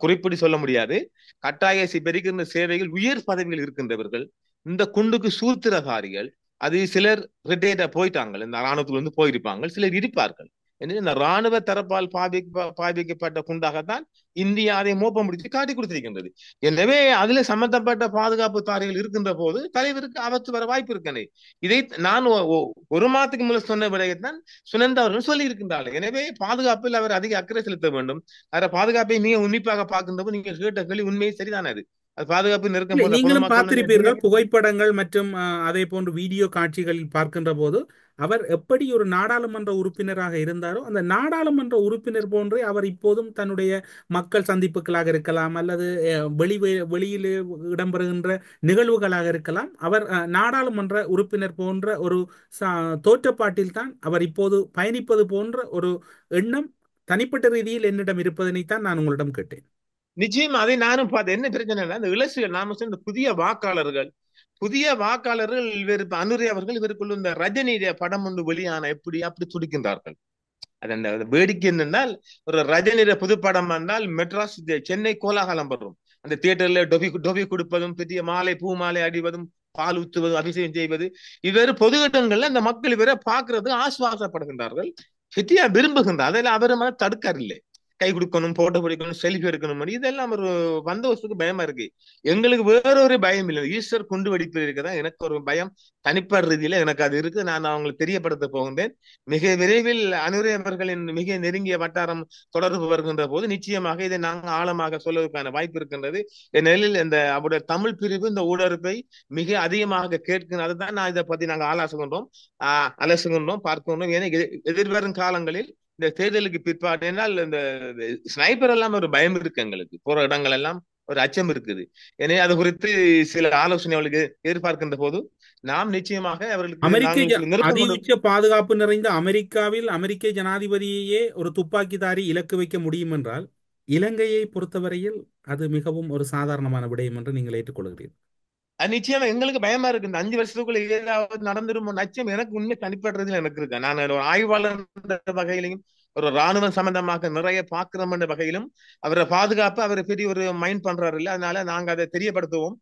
குறிப்பிட்டு சொல்ல முடியாது. கட்டாய பெறுகின்ற சேவைகள் உயர் பதவிகள் இருக்கின்றவர்கள், இந்த குண்டுக்கு சூத்திரதாரிகள், அது சிலர் ரிட்டையர்டா போயிட்டாங்க, இந்த ராணுவத்தில் போயிருப்பாங்க, சிலர் இருப்பார்கள். இந்த ராணுவ தரப்பால் பாதிக்கப்பட்ட குண்டாகத்தான் இந்தியா அதை மோப்பம் முடிச்சு காட்டி கொடுத்திருக்கின்றது. எனவே அதுல சம்பந்தப்பட்ட பாதுகாப்பு தாரிகள் இருக்கின்ற போது தலைவருக்கு ஆபத்து வர வாய்ப்பு இருக்கனே. இதை நான் ஒரு மாதத்துக்கு முதல் சொன்ன விடயத்தான் சுனந்தா அவர்கள் சொல்லி இருக்கின்றார்கள். எனவே பாதுகாப்பில் அவர் அதிக அக்கறை செலுத்த வேண்டும். அதை பாதுகாப்பை மிக உன்னிப்பாக பார்க்கின்ற போது நீங்கள் கேட்ட கேள்வி உண்மையை சரிதானே. அது பாதுகாப்பு நெருக்கம். நீங்களும் பார்த்திருப்பீர்கள் புகைப்படங்கள் மற்றும் அதே போன்று வீடியோ காட்சிகளில் பார்க்கின்ற போது அவர் எப்படி ஒரு நாடாளுமன்ற உறுப்பினராக இருந்தாரோ அந்த நாடாளுமன்ற உறுப்பினர் போன்றே அவர் இப்போதும் தன்னுடைய மக்கள் சந்திப்புகளாக இருக்கலாம் அல்லது வெளியில் இடம்பெறுகின்ற நிகழ்வுகளாக இருக்கலாம், அவர் நாடாளுமன்ற உறுப்பினர் போன்ற ஒரு தோற்றப்பாட்டில் தான் அவர் இப்போது பயணிப்பது போன்ற ஒரு எண்ணம் தனிப்பட்ட ரீதியில் என்னிடம் இருப்பதனைத்தான் நான் உங்களிடம் கேட்டேன். நிச்சயம் அதை நானும் பார்த்தேன். என்ன பிரச்சனை, அந்த இளசுகள் நாம சொன்ன புதிய வாக்காளர்கள் இவர் அனுரை அவர்கள் இவருக்குள்ள இந்த ரஜினியுடைய படம் ஒன்று வெளியான அப்படி துடிக்கின்றார்கள். அது அந்த வேடிக்கை என்னென்னால், ஒரு ரஜினியுடைய புதுப்படம் வந்தால் மெட்ராஸ் சென்னை கோலாகலம் வரும். அந்த தியேட்டர்ல டொபி கொடுப்பதும், பெரிய மாலை பூ மாலை அடிவதும், பால் ஊத்துவதும், அபிஷேகம் செய்வது, இவர் பொது இடங்கள்ல இந்த மக்கள் இவரை பார்க்கறது ஆசுவாசப்படுகின்றார்கள், சிட்டியா விரும்புகின்றார். அதில் அவர் தடுக்கார் இல்லை. கை கொடுக்கணும், போட்டோ பிடிக்கணும், செல்ஃபி எடுக்கணும், இதெல்லாம் ஒரு வந்தவசுக்கு பயமா இருக்கு. எங்களுக்கு வேறொரு பயம் இல்லை. ஈஸ்டர் குண்டு வெடிப்பு இருக்குதான் எனக்கு ஒரு பயம், தனிப்பட்ட ரீதியில எனக்கு அது இருக்கு. நான் அவங்களுக்கு தெரியப்படுத்த போகின்றேன். மிக விரைவில் அனுரை அவர்களின் மிக நெருங்கிய வட்டாரம் தொடர்பு வருகின்ற போது நிச்சயமாக இதை நாங்கள் ஆழமாக சொல்வதற்கான வாய்ப்பு இருக்கின்றது. நிலையில் இந்த அவருடைய தமிழ் பிரிவு இந்த ஊடறுப்பை மிக அதிகமாக கேட்கணும். அதுதான் நான் இதை பத்தி நாங்கள் அலசுகின்றோம் பார்க்கின்றோம். ஏன்னா எதிர்வரும் காலங்களில் இந்த தேர்தலுக்கு பிற்பாடு என்னால் இந்த ஸ்னைப்பர் எல்லாம் ஒரு பயம் இருக்கு, எங்களுக்கு போற இடங்கள் எல்லாம் ஒரு அச்சம் இருக்குது. எனவே அது குறித்து சில ஆலோசனை அவளுக்கு எதிர்பார்க்கின்ற போது நாம் நிச்சயமாக அவர்களுக்கு அதிக பாதுகாப்பு நிறைந்த அமெரிக்காவில் அமெரிக்க ஜனாதிபதியையே ஒரு துப்பாக்கிதாரி இலக்கு வைக்க முடியும் என்றால் இலங்கையை பொறுத்தவரையில் அது மிகவும் ஒரு சாதாரணமான விடயம் என்று நீங்கள் ஏற்றுக்கொள்கிறீர்கள். நிச்சயமா எங்களுக்கு பயமா இருக்கு. இந்த 5 வருஷத்துக்குள்ள ஏதாவது நடந்துரும் அச்சம் எனக்கு உண்மை தனிப்படுறதுல எனக்கு இருக்கு. நான் ஒரு ஆய்வாளர் வகையிலையும் ஒரு ராணுவம் சம்பந்தமாக நிறைய பார்க்கிறோம் என்ற வகையிலும் அவரை பாதுகாப்பு அவரை பெரிய ஒரு மைண்ட் பண்றாரு இல்லை. அதனால நாங்க அதை தெரியப்படுத்துவோம்.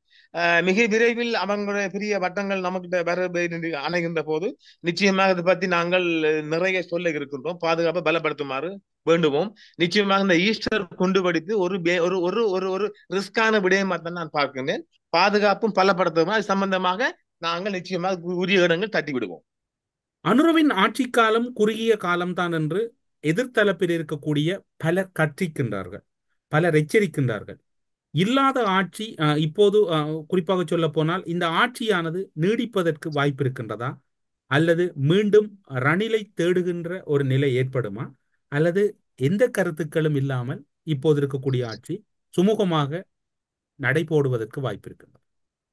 மிக விரைவில் அவங்களுடைய பெரிய வட்டங்கள் நமக்கு வர அணைகின்ற போது நிச்சயமாக அதை பத்தி நாங்கள் நிறைய சொல்ல இருக்கின்றோம். பாதுகாப்பை பலப்படுத்துமாறு வேண்டுவோம். நிச்சயமாக இந்த ஈஸ்டர் குண்டுவெடிப்பு ஒரு ரிஸ்கான விடயமா தான் நான் பார்க்கின்றேன். பாதுகாப்பும் பலப்படுத்தும் அது சம்பந்தமாக நாங்கள் நிச்சயமாக உரிய இடங்கள் தட்டி விடுவோம். அனுரவின் ஆட்சி காலம் குறுகிய காலம்தான் என்று எதிர்த்தரப்பில் இருக்கக்கூடிய பலர் கற்பிக்கின்றார்கள், பலர் எச்சரிக்கின்றார்கள். இல்லாத ஆட்சி இப்போது குறிப்பாக சொல்ல போனால் இந்த ஆட்சியானது நீடிப்பதற்கு வாய்ப்பு இருக்கின்றதா, அல்லது மீண்டும் ரணிலை தேடுகின்ற ஒரு நிலை ஏற்படுமா, அல்லது எந்த கருத்துக்களும் இல்லாமல் இப்போது இருக்கக்கூடிய ஆட்சி சுமூகமாக நடைபோடுவதற்கு வாய்ப்பு இருக்கின்றது?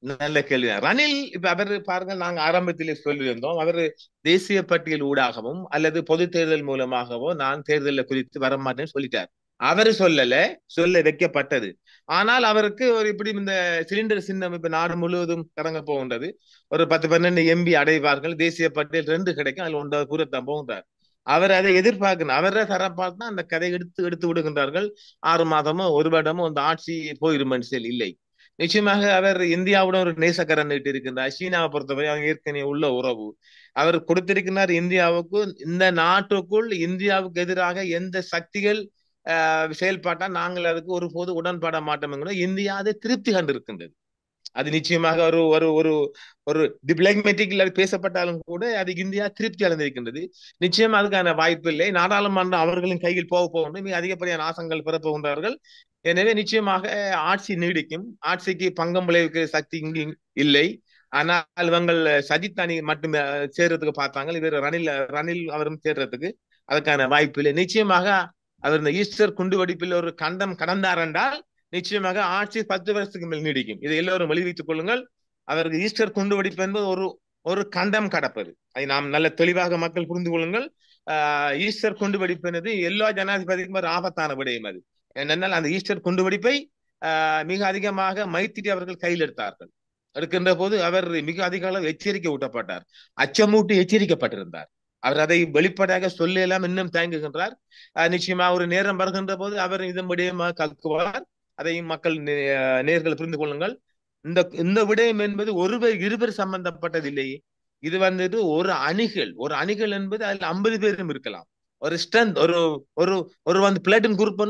நல்ல கேள்வி. ரணில் இப்ப அவர் பாருங்க, நாங்க ஆரம்பத்திலே சொல்லியிருந்தோம், அவர் தேசிய பட்டியல் ஊடாகவும் அல்லது பொது தேர்தல் மூலமாகவோ நான் தேர்தலில் குறித்து வரமாட்டேன்னு சொல்லிட்டார். அவரு சொல்ல வைக்கப்பட்டது. ஆனால் அவருக்கு ஒரு இப்படி இந்த சிலிண்டர் சின்னம் இப்ப நாடு முழுவதும் கடங்க போகின்றது. ஒரு 10-12 எம்பி அடைவார்கள், தேசிய பட்டியல் 2 கிடைக்கும், அதில் 1 பூரத்தான் போகின்றார். அவர் அதை எதிர்பார்க்கணும். அவரை தரப்பால் தான் அந்த கதை எடுத்து விடுகின்றார்கள். 6 மாதமோ 1 வருடமோ அந்த ஆட்சி போயிருமன்சியல் இல்லை. நிச்சயமாக அவர் இந்தியாவுடன் ஒரு நேசக்கரன் நீட்டு இருக்கின்றார். சீனாவை பொறுத்தவரை அவங்க ஏற்கனவே உள்ள உறவு அவர் கொடுத்திருக்கிறார் இந்தியாவுக்கு. இந்த நாட்டுக்குள் இந்தியாவுக்கு எதிராக எந்த சக்திகள் செயல்பாட்டா நாங்கள் அதுக்கு ஒருபோது உடன்பட மாட்டோம். இந்தியா அதை திருப்தி கண்டிருக்கின்றது. அது நிச்சயமாக ஒரு ஒரு ஒரு ஒரு டிப்ளமேட்டிக்ல பேசப்பட்டாலும் கூட அதுக்கு இந்தியா திருப்தி அடைந்திருக்கின்றது. நிச்சயம் அதுக்கான வாய்ப்பு இல்லை. நாடாளுமன்றம் அவர்களின் கையில் போகின்ற மிக அதிகப்படியான நாசங்கள் பெற போகின்றார்கள். எனவே நிச்சயமாக ஆட்சி நீடிக்கும். ஆட்சிக்கு பங்கம் விளைவிக்கிற சக்தி இங்கு இல்லை. ஆனால் இவங்கள் சஜித் அணி மட்டும் சேர்றதுக்கு பார்த்தாங்க. இவர் ரணில் அவரும் சேர்றதுக்கு அதுக்கான வாய்ப்பு இல்லை. நிச்சயமாக அவர் இந்த ஈஸ்டர் குண்டுவெடிப்பில் ஒரு கண்டம் கடந்தார் என்றால் நிச்சயமாக ஆட்சி 10 வருஷத்துக்கு மேல் நீடிக்கும். இதை எல்லோரும் வெளிவித்துக் கொள்ளுங்கள். அவருக்கு ஈஸ்டர் குண்டுவெடிப்பு என்பது ஒரு கண்டம் கடப்பது. அதை நாம் நல்ல தெளிவாக மக்கள் புரிந்து கொள்ளுங்கள். ஈஸ்டர் குண்டுவெடிப்பு என்பது எல்லா ஜனாதிபதிக்கும் ஒரு ஆபத்தான விடயம். அது என்னென்னால் அந்த ஈஸ்டர் குண்டுவெடிப்பை மிக அதிகமாக மைத்திரி அவர்கள் கையில் எடுத்தார்கள். எடுக்கின்ற போது அவர் மிக அதிக அளவு எச்சரிக்கை ஊட்டப்பட்டார், அச்சமூட்டி எச்சரிக்கப்பட்டிருந்தார். அவர் அதை வெளிப்படையாக சொல்லலாம், இன்னும் தயங்குகின்றார். நிச்சயமா ஒரு நேரம் வருகின்ற போது அவர் இதன் விடயமாக கக்குவார். அதையும் மக்கள் நேர்கள் புரிந்து கொள்ளுங்கள். இந்த விடயம் என்பது இருவர் சம்பந்தப்பட்டதில்லையே. இது வந்துட்டு ஒரு அணிகள் என்பது அதில் 50 பேரும் இருக்கலாம். ஒரு ஸ்ட்ரென்த் ஒரு வந்து பிளாட்டின் குரூப்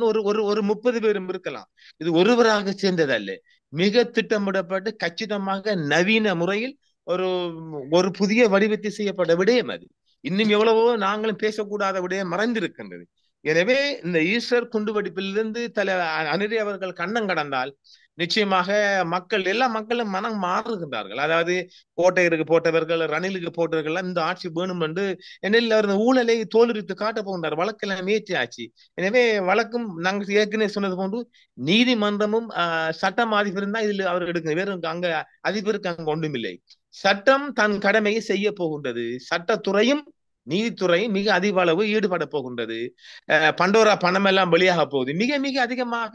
ஒரு 30 பேரும் இருக்கலாம். இது ஒருவராக சேர்ந்ததல்ல. மிக திட்டமிடப்பட்டு கச்சிதமாக நவீன முறையில் ஒரு புதிய வடிவத்தை செய்யப்பட்ட விடயம் அது. இன்னும் எவ்வளவோ நாங்களும் பேசக்கூடாத விடயம் மறைந்திருக்கின்றது. எனவே இந்த ஈஸ்டர் குண்டுவெடிப்பிலிருந்து அனிரை அவர்கள் கண்ணம் கடந்தால் நிச்சயமாக எல்லா மக்களும் மனம் மாறுகின்றார்கள். அதாவது கோட்டையருக்கு போட்டவர்கள், ரணிலுக்கு போட்டவர்கள் இந்த ஆட்சி வேணும் என்று என்னில் அவர் ஊழலை தோலுரித்து காட்ட போகின்றார். வழக்கெல்லாம் ஏற்றி ஆட்சி. எனவே வழக்கும் நாங்கள் ஏற்கனவே சொன்னது போன்று நீதிமன்றமும் சட்டம் அதிபரும் தான் இதில் அவர் எடுக்க. வேறு அங்க அதிபருக்கு அங்க ஒன்றுமில்லை. சட்டம் தன் கடமையை செய்ய போகின்றது. சட்டத்துறையும் நீதித்துறையும் மிக அதிக அளவு ஈடுபட போகின்றது. பண்டோரா பணம் எல்லாம் வெளியாக போகுது. மிக மிக அதிகமாக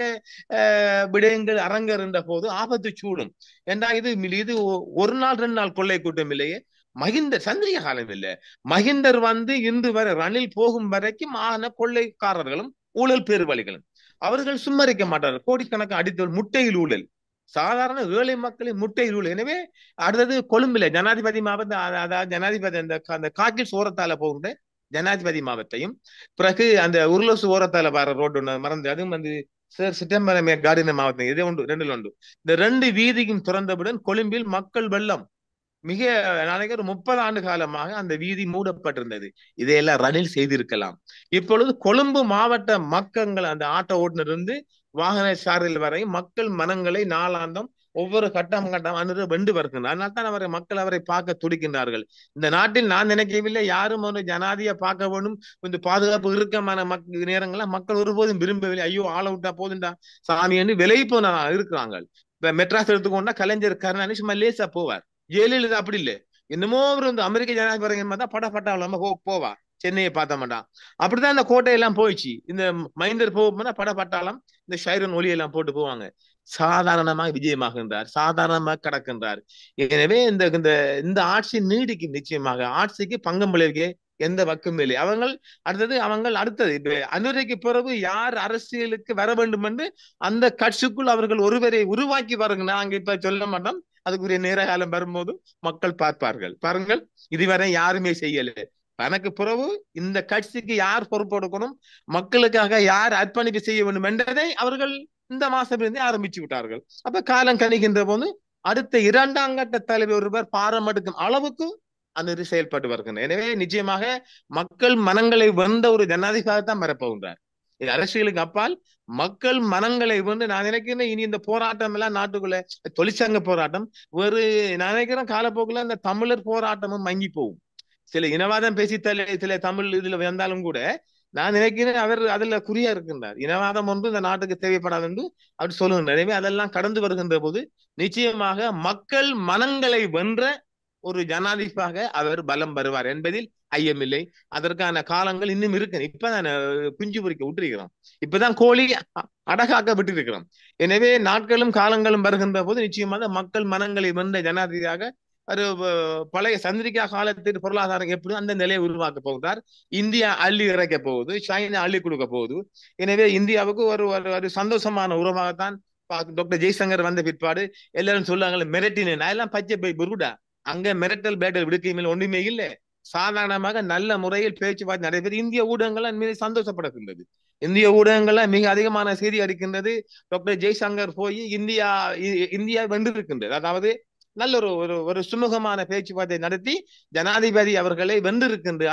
விடயங்கள் அரங்கேறுன்ற போது ஆபத்து சூடும். என்றால் இது ஒரு நாள் 2 நாள் கொள்ளை கூட்டம் இல்லையே. மகிந்தர் சந்திரிக காலம் இல்லை. மகிந்தர் வந்து இன்று வரை ரணில் போகும் வரைக்கும் ஆன கொள்ளைக்காரர்களும் ஊழல் பேர்வழிகளும் அவர்கள் சும்மரிக்க மாட்டார்கள். கோடிக்கணக்கான அடித்தவர்கள் முட்டையில் ஊழல், சாதாரண ஏழை மக்களின் முட்டையில் ஊழல். எனவே அடுத்தது கொழும்புல ஜனாதிபதி மாவட்ட, அதாவது ஜனாதிபதி அந்த காக்கில் ஓரத்தால போகின்ற ஜனாதிபதி மாவட்டத்தையும், பிறகு அந்த உருளசு ஓரத்தால வர ரோடு மறந்து அதுவும் வந்து சிட்டம்பரம் கார்டின மாவட்டம். இதே ஒன்று 2 உண்டு. இந்த 2 வீதியும் திறந்தவுடன் கொழும்பில் மக்கள் வெள்ளம். மிக நாளைக்கு ஒரு 30 ஆண்டு காலமாக அந்த வீதி மூடப்பட்டிருந்தது. இதையெல்லாம் ரணில் செய்திருக்கலாம். இப்பொழுது கொழும்பு மாவட்ட மக்கள் அந்த ஆட்டோ ஓட்டுநர் இருந்து வாகன சாரதிகள் வரை மக்கள் மனங்களை நாளாந்தம் ஒவ்வொரு கட்டம் வெண்டு வருகின்றனர். அதனால தான் மக்கள் அவரை பார்க்க துடிக்கின்றார்கள். இந்த நாட்டில் நான் நினைக்கவில்லை யாரும் ஒரு ஜனாதியை பார்க்க வேண்டும், கொஞ்சம் பாதுகாப்பு இறுக்கமான நேரங்கள மக்கள் ஒருபோதும் விரும்பவில்லை. ஐயோ ஆள விட்டா போதுண்டா சாமி என்று விலை போன இருக்கிறாங்க. இப்ப மெட்ராஸ் எடுத்துக்கொண்டா கலைஞர் கருணாநிதி லேசா போவார். ஜெயலலிதா அப்படி இல்லை. என்னமோ ஒரு அமெரிக்க ஜனாதிபதி தான் படப்பட்டாம போவா, சென்னையை பார்த்த மாட்டான். அப்படிதான் இந்த கோட்டையெல்லாம் போயிடுச்சு. இந்த மைந்தர் போகும்போது படப்பட்டாலும் இந்த ஷைரன் ஒலியெல்லாம் போட்டு போவாங்க. சாதாரணமாக விஜயமாகின்றார், சாதாரணமாக கடக்கின்றார். எனவே இந்த ஆட்சி நீடிக்கும். நிச்சயமாக ஆட்சிக்கு பங்கம் விளைவிக்க எந்த வக்கும் இல்லை. அடுத்தது இப்ப அனுரைக்கு பிறகு யார் அரசியலுக்கு வர வேண்டும் என்று அந்த கட்சிக்குள் அவர்கள் ஒருவரை உருவாக்கி வருங்க. நாங்க இப்ப சொல்ல மாட்டோம். அதுக்குரிய நேர காலம் வரும்போது மக்கள் பார்ப்பார்கள். பாருங்கள், இதுவரை யாருமே செய்யல. தனக்கு பிறகு இந்த கட்சிக்கு யார் பொறுப்பு கொடுக்கணும், மக்களுக்காக யார் அர்ப்பணிப்பு செய்ய வேண்டும் என்றதை அவர்கள் இந்த மாசம் இருந்தே ஆரம்பிச்சு விட்டார்கள். அப்ப காலம் கணிக்கின்ற போது அடுத்த 2ஆம் கட்ட தலைவர் ஒருவர் பாரம் எடுக்கும் அளவுக்கு அந்த செயல்பட்டு வருகின்றனர். எனவே நிச்சயமாக மக்கள் மனங்களை வென்ற ஒரு ஜனாதிபதிதான் வரப்போகின்றார். இது அரசியலுக்கு அப்பால் மக்கள் மனங்களை வந்து நான் நினைக்கிறேன். இனி இந்த போராட்டம் எல்லாம் நாட்டுக்குள்ள தொழிற்சங்க போராட்டம் வேறு, நான் நினைக்கிறேன் காலப்போக்குல இந்த தமிழர் போராட்டமும் மங்கி போகும். சில இனவாதம் பேசி சில தமிழ் இதுல வந்தாலும் கூட நான் நினைக்கிறேன் அவர் அதுல குறியா இருக்கின்றார். இனவாதம் ஒன்று இந்த நாட்டுக்கு தேவைப்படாது என்று அப்படி சொல்லுகின்றார். எனவே அதெல்லாம் கடந்து வருகின்ற போது நிச்சயமாக மக்கள் மனங்களை வென்ற ஒரு ஜனாதிபதியாக அவர் பலம் வருவார் என்பதில் ஐயமில்லை. அதற்கான காலங்கள் இன்னும் இருக்கு. இப்பதான் குஞ்சு பொறிக்க விட்டுருக்கிறோம். இப்பதான் கோழி அடகாக்க விட்டு. எனவே நாட்களும் காலங்களும் வருகின்ற போது நிச்சயமாக மக்கள் மனங்களை வென்ற ஜனாதிபதியாக ஒரு பழைய சந்திரிகா காலத்தின் பொருளாதாரம் எப்படி அந்த நிலையை உருவாக்க போகிறார். இந்தியா அள்ளி இறக்க போகுது, சைனா அள்ளி கொடுக்க போகுது. எனவே இந்தியாவுக்கு ஒரு சந்தோஷமான உறவாகத்தான் டாக்டர் ஜெய்சங்கர் வந்த பிற்பாடு எல்லாரும் சொல்லுவாங்க மிரட்டினேன். எல்லாம் பச்சை பை புருடா, அங்க மிரட்டல் பேட்டல் விடுக்கையில் ஒன்றுமே இல்லை. சாதாரணமாக நல்ல முறையில் பேச்சுவார்த்தை நடைபெறும். இந்திய ஊடகங்கள் மீது சந்தோஷப்படுகின்றது. இந்திய ஊடகங்கள்ல மிக அதிகமான செய்தி அளிக்கின்றது. டாக்டர் ஜெய்சங்கர் போய் இந்தியா வென்றிருக்கின்றது. அதாவது நல்ல ஒரு சுமூகமான பேச்சுவார்த்தை நடத்தி ஜனாதிபதி அவர்களை வென்றிருக்கின்ற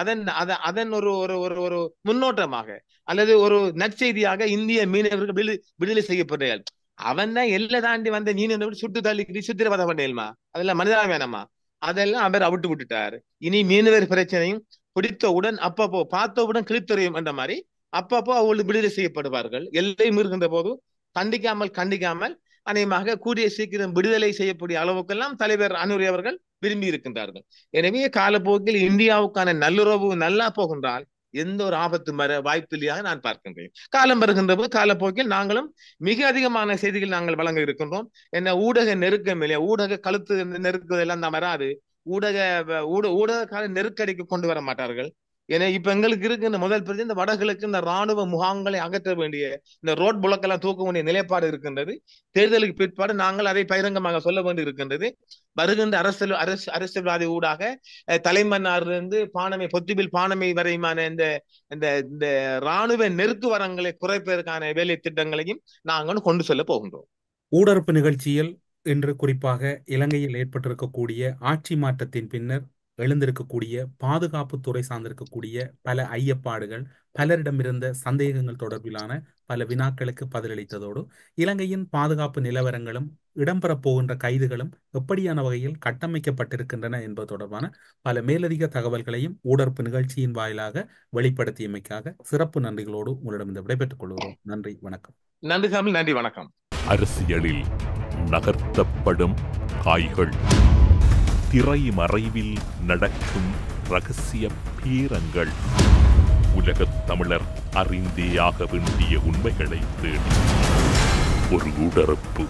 அதன் ஒரு முன்னோட்டமாக அல்லது ஒரு நற்செய்தியாக இந்திய மீனவர்கள் விடுதலை செய்யப்படுகிறார்கள். அவன் தான் எல்லை தாண்டி வந்த மீனவர்கள் சுட்டு தள்ளி சுத்திரவதை பண்ணேல்மா, அதெல்லாம் மனிதா வேணாமா, அதெல்லாம் அவர் அவிட்டு விட்டுட்டார். இனி மீனவர் பிரச்சனையும் பிடித்தவுடன் அப்பப்போ பார்த்தவுடன் கிழித்தறியும் என்ற மாதிரி அப்பப்போ அவர்கள் விடுதலை செய்யப்படுவார்கள். எல்லை மீறுகின்ற போது கண்டிக்காமல் அநேகமாக கூடிய சீக்கிரம் விடுதலை செய்யக்கூடிய அளவுக்கெல்லாம் தலைவர் அனுரி அவர்கள் விரும்பி இருக்கின்றார்கள். எனவே காலப்போக்கில் இந்தியாவுக்கான நல்லுறவு நல்லா போகின்றால் எந்த ஒரு ஆபத்து வர வாய்ப்பு இல்லையாக நான் பார்க்கின்றேன். காலம் வருகின்ற போது காலப்போக்கில் நாங்களும் மிக அதிகமான செய்திகள் நாங்கள் வழங்க இருக்கின்றோம். என்ன ஊடக நெருக்கம் இல்லையா, ஊடக கழுத்து நெருக்குவதெல்லாம் தான் வராது. ஊடக நெருக்கடிக்கு கொண்டு வர மாட்டார்கள். ஏன்னா இப்ப எங்களுக்கு இருக்கு இந்த முதல் பிரச்சனை, இந்த வடகிழக்கு இந்த ராணுவ முகாம்களை அகற்ற வேண்டிய இந்த ரோட் புலக்கெல்லாம் தூக்க வேண்டிய நிலைப்பாடு இருக்கின்றது. தேர்தலுக்கு பிற்பாடு நாங்கள் அதை பகிரங்கமாக சொல்ல வேண்டி இருக்கின்றது. வருகின்ற அரசியல்வாதி ஊடாக தலைமன்னாரிலிருந்து பொத்துவில் பானமை வரையுமான இந்த ராணுவ நெருக்கு வரங்களை குறைப்பதற்கான வேலை திட்டங்களையும் நாங்கள் கொண்டு செல்ல போகின்றோம். ஊடறுப்பு நிகழ்ச்சியில் இன்று குறிப்பாக இலங்கையில் ஏற்பட்டிருக்கக்கூடிய ஆட்சி மாற்றத்தின் பின்னர் எழுந்திருக்கக்கூடிய பாதுகாப்புத்துறை சார்ந்திருக்கக்கூடிய பல ஐயப்பாடுகள், பலரிடமிருந்த சந்தேகங்கள் தொடர்பிலான பல வினாக்களுக்கு பதிலளித்ததோடு இலங்கையின் பாதுகாப்பு நிலவரங்களும் இடம்பெறப் போகின்ற கைதுகளும் எப்படியான வகையில் கட்டமைக்கப்பட்டிருக்கின்றன என்பது தொடர்பான பல மேலதிக தகவல்களையும் ஊடறுப்பு நிகழ்ச்சியின் வாயிலாக வெளிப்படுத்தியமைக்காக சிறப்பு நன்றிகளோடு உங்களிடம் விடைபெற்றுக் கொள்கிறோம். நன்றி, வணக்கம். நன்றி சாமி, நன்றி, வணக்கம். அரசியலில் நகர்த்தப்படும் காய்கள், திரைமறைவில் நடக்கும் இரகசிய பீரங்கள், உலகத் தமிழர் அறிந்தேயாக வேண்டிய உண்மைகளை தேடி ஒரு ஊடறுப்பு.